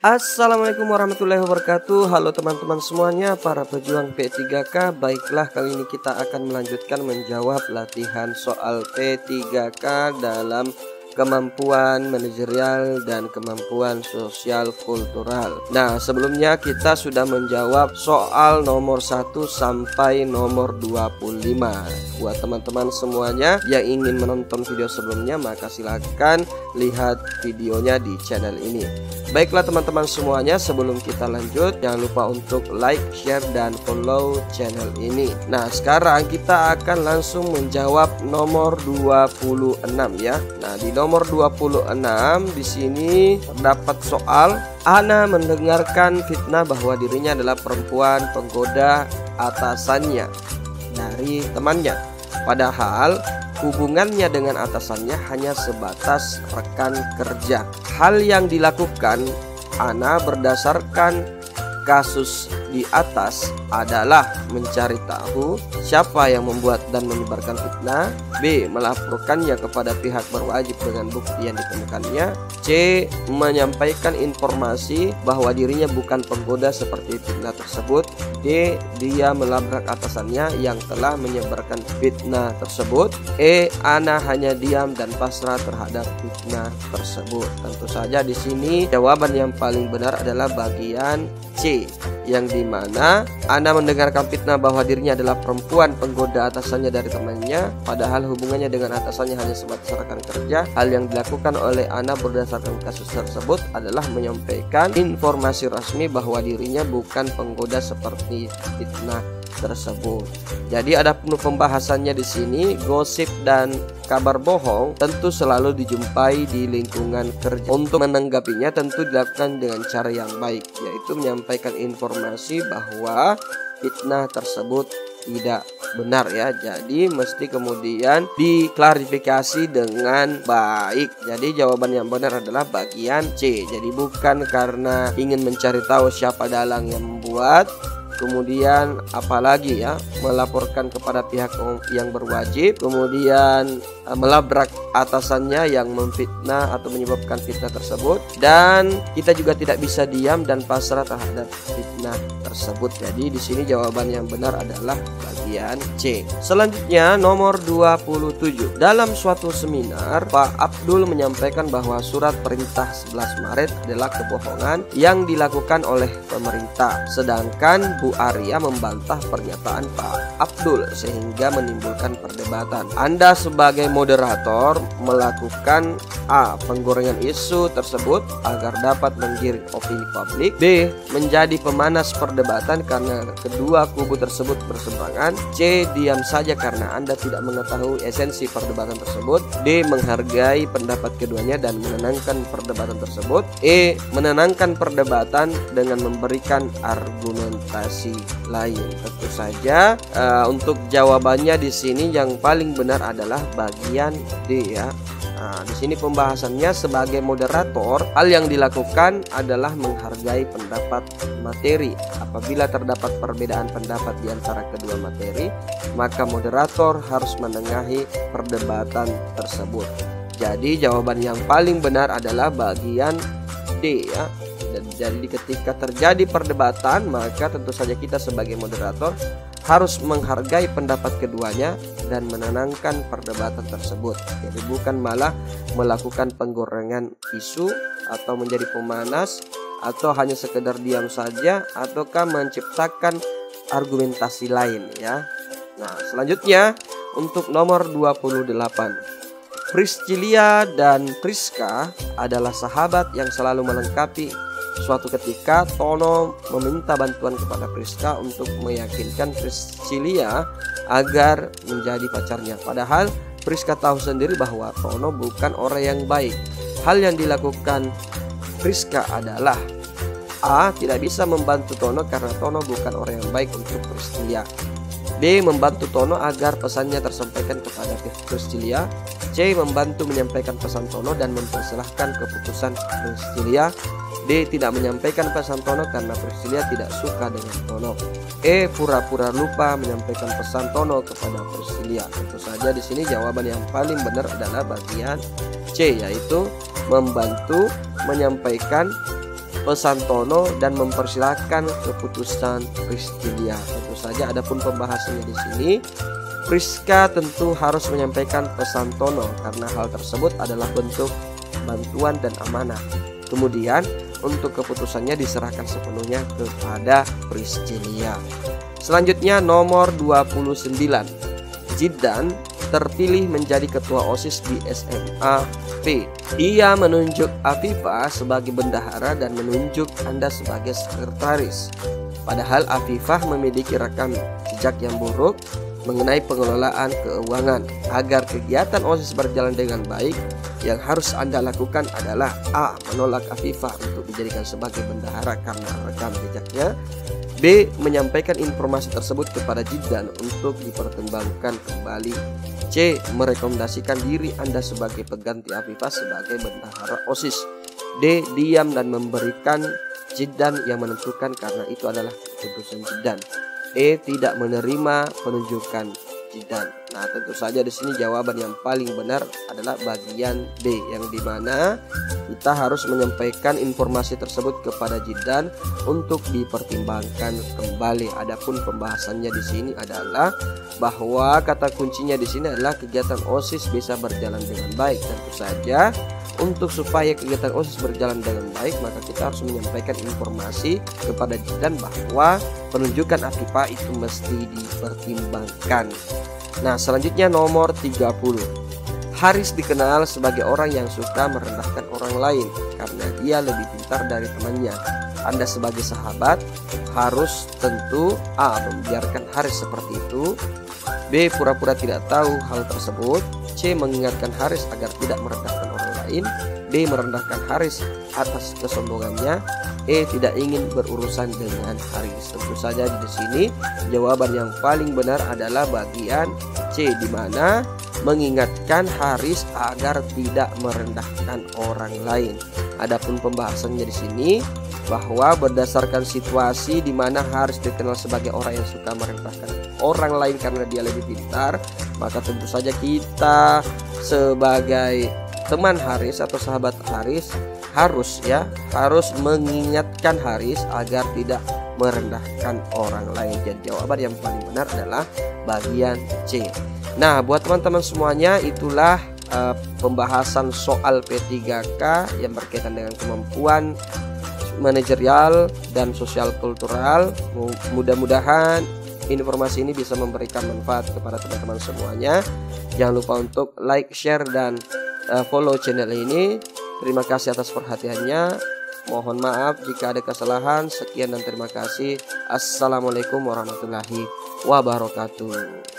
Assalamualaikum warahmatullahi wabarakatuh. Halo teman-teman semuanya, para pejuang P3K. Baiklah, kali ini kita akan melanjutkan menjawab latihan soal P3K dalam kemampuan manajerial dan kemampuan sosial kultural. Nah, sebelumnya kita sudah menjawab soal nomor 1 sampai nomor 25. Buat teman-teman semuanya yang ingin menonton video sebelumnya, maka silakan lihat videonya di channel ini. Baiklah teman-teman semuanya, sebelum kita lanjut, jangan lupa untuk like, share, dan follow channel ini. Nah, sekarang kita akan langsung menjawab nomor 26 ya. Nah, di nomor 26 di sini terdapat soal Ana mendengarkan fitnah bahwa dirinya adalah perempuan penggoda atasannya dari temannya. Padahal hubungannya dengan atasannya hanya sebatas rekan kerja. Hal yang dilakukan Ana berdasarkan kasus di atas adalah mencari tahu siapa yang membuat dan menyebarkan fitnah, B. melaporkannya kepada pihak berwajib dengan bukti yang ditemukannya, C. menyampaikan informasi bahwa dirinya bukan penggoda seperti fitnah tersebut, D. dia melabrak atasannya yang telah menyebarkan fitnah tersebut, E. Ana hanya diam dan pasrah terhadap fitnah tersebut. Tentu saja di sini jawaban yang paling benar adalah bagian C, yang dimana Ana mendengarkan fitnah bahwa dirinya adalah perempuan penggoda atasannya dari temannya, padahal hubungannya dengan atasannya hanya sebatas rekan kerja. Hal yang dilakukan oleh Ana berdasarkan kasus tersebut adalah menyampaikan informasi resmi bahwa dirinya bukan penggoda seperti fitnah tersebut. Jadi ada penuh pembahasannya di sini. Gosip dan kabar bohong tentu selalu dijumpai di lingkungan kerja. Untuk menanggapinya tentu dilakukan dengan cara yang baik, yaitu menyampaikan informasi bahwa fitnah tersebut tidak benar ya. Jadi mesti kemudian diklarifikasi dengan baik. Jadi jawaban yang benar adalah bagian C. Jadi bukan karena ingin mencari tahu siapa dalang yang membuat, kemudian apalagi ya melaporkan kepada pihak yang berwajib, kemudian melabrak atasannya yang memfitnah atau menyebabkan fitnah tersebut, dan kita juga tidak bisa diam dan pasrah terhadap fitnah tersebut. Jadi di sini jawaban yang benar adalah bagian C. Selanjutnya nomor 27. Dalam suatu seminar, Pak Abdul menyampaikan bahwa surat perintah 11 Maret adalah kebohongan yang dilakukan oleh pemerintah, sedangkan Bu Arya membantah pernyataan Pak Abdul sehingga menimbulkan perdebatan. Anda sebagai moderator melakukan A. penggorengan isu tersebut agar dapat menggiring opini publik, B. menjadi pemanas perdebatan karena kedua kubu tersebut berseberangan, C. diam saja karena Anda tidak mengetahui esensi perdebatan tersebut, D. menghargai pendapat keduanya dan menenangkan perdebatan tersebut, E. menenangkan perdebatan dengan memberikan argumentasi lain. Tentu saja untuk jawabannya di sini yang paling benar adalah bagian D ya. Nah, di sini pembahasannya sebagai moderator, hal yang dilakukan adalah menghargai pendapat materi. Apabila terdapat perbedaan pendapat di antara kedua materi, maka moderator harus menengahi perdebatan tersebut. Jadi jawaban yang paling benar adalah bagian D ya. Jadi ketika terjadi perdebatan, maka tentu saja kita sebagai moderator harus menghargai pendapat keduanya dan menenangkan perdebatan tersebut. Jadi bukan malah melakukan penggorengan isu atau menjadi pemanas atau hanya sekedar diam saja ataukah menciptakan argumentasi lain ya. Nah, selanjutnya untuk nomor 28. Priscilia dan Priska adalah sahabat yang selalu melengkapi. Suatu ketika Tono meminta bantuan kepada Priska untuk meyakinkan Priscilia agar menjadi pacarnya. Padahal Priska tahu sendiri bahwa Tono bukan orang yang baik. Hal yang dilakukan Priska adalah A. tidak bisa membantu Tono karena Tono bukan orang yang baik untuk Priscilia, B. membantu Tono agar pesannya tersampaikan kepada Priscilia, C. membantu menyampaikan pesan Tono dan mempersilahkan keputusan Priscilia, D. tidak menyampaikan pesan Tono karena Priscilia tidak suka dengan Tono, E. pura-pura lupa menyampaikan pesan Tono kepada Priscilia. Tentu saja di sini jawaban yang paling benar adalah bagian C, yaitu membantu menyampaikan Pesantono dan mempersilahkan keputusan Priscilia. Tentu saja adapun pembahasannya di sini, Priska tentu harus menyampaikan Pesantono karena hal tersebut adalah bentuk bantuan dan amanah. Kemudian untuk keputusannya diserahkan sepenuhnya kepada Priscilia. Selanjutnya nomor 29. Jidan terpilih menjadi ketua OSIS di SMA P. Ia menunjuk Afifah sebagai bendahara dan menunjuk Anda sebagai sekretaris. Padahal Afifah memiliki rekam jejak yang buruk mengenai pengelolaan keuangan. Agar kegiatan OSIS berjalan dengan baik, yang harus Anda lakukan adalah A. Menolak Afifah untuk dijadikan sebagai bendahara karena rekam jejaknya. B. Menyampaikan informasi tersebut kepada Jidan untuk dipertimbangkan kembali. C. Merekomendasikan diri Anda sebagai pengganti Afifah sebagai bendahara OSIS. D. Diam dan memberikan Jidan yang menentukan karena itu adalah keputusan Jidan. E. Tidak menerima penunjukan Jidan. Nah, tentu saja di sini jawaban yang paling benar adalah bagian B, yang dimana kita harus menyampaikan informasi tersebut kepada Jidan untuk dipertimbangkan kembali. Adapun pembahasannya di sini adalah bahwa kata kuncinya di sini adalah kegiatan OSIS bisa berjalan dengan baik. Tentu saja untuk supaya kegiatan OSIS berjalan dengan baik, maka kita harus menyampaikan informasi kepada Jidan bahwa penunjukan Afifah itu mesti dipertimbangkan. Nah, selanjutnya nomor 30. Haris dikenal sebagai orang yang suka merendahkan orang lain karena dia lebih pintar dari temannya. Anda sebagai sahabat harus tentu A. Membiarkan Haris seperti itu. B. Pura-pura tidak tahu hal tersebut. C. Mengingatkan Haris agar tidak merendahkan orang lain. D. Merendahkan Haris atas kesombongannya. E. Tidak ingin berurusan dengan Haris. Tentu saja di sini jawaban yang paling benar adalah bagian C, di mana mengingatkan Haris agar tidak merendahkan orang lain. Adapun pembahasannya di sini bahwa berdasarkan situasi di mana Haris dikenal sebagai orang yang suka merendahkan orang lain karena dia lebih pintar, maka tentu saja kita sebagai teman Haris atau sahabat Haris harus mengingatkan Haris agar tidak merendahkan orang lain. Jadi jawaban yang paling benar adalah bagian C. Nah, buat teman-teman semuanya, itulah pembahasan soal P3K yang berkaitan dengan kemampuan manajerial dan sosial kultural. Mudah-mudahan informasi ini bisa memberikan manfaat kepada teman-teman semuanya. Jangan lupa untuk like, share, dan follow channel ini. Terima kasih atas perhatiannya. Mohon maaf jika ada kesalahan. Sekian dan terima kasih. Assalamualaikum warahmatullahi wabarakatuh.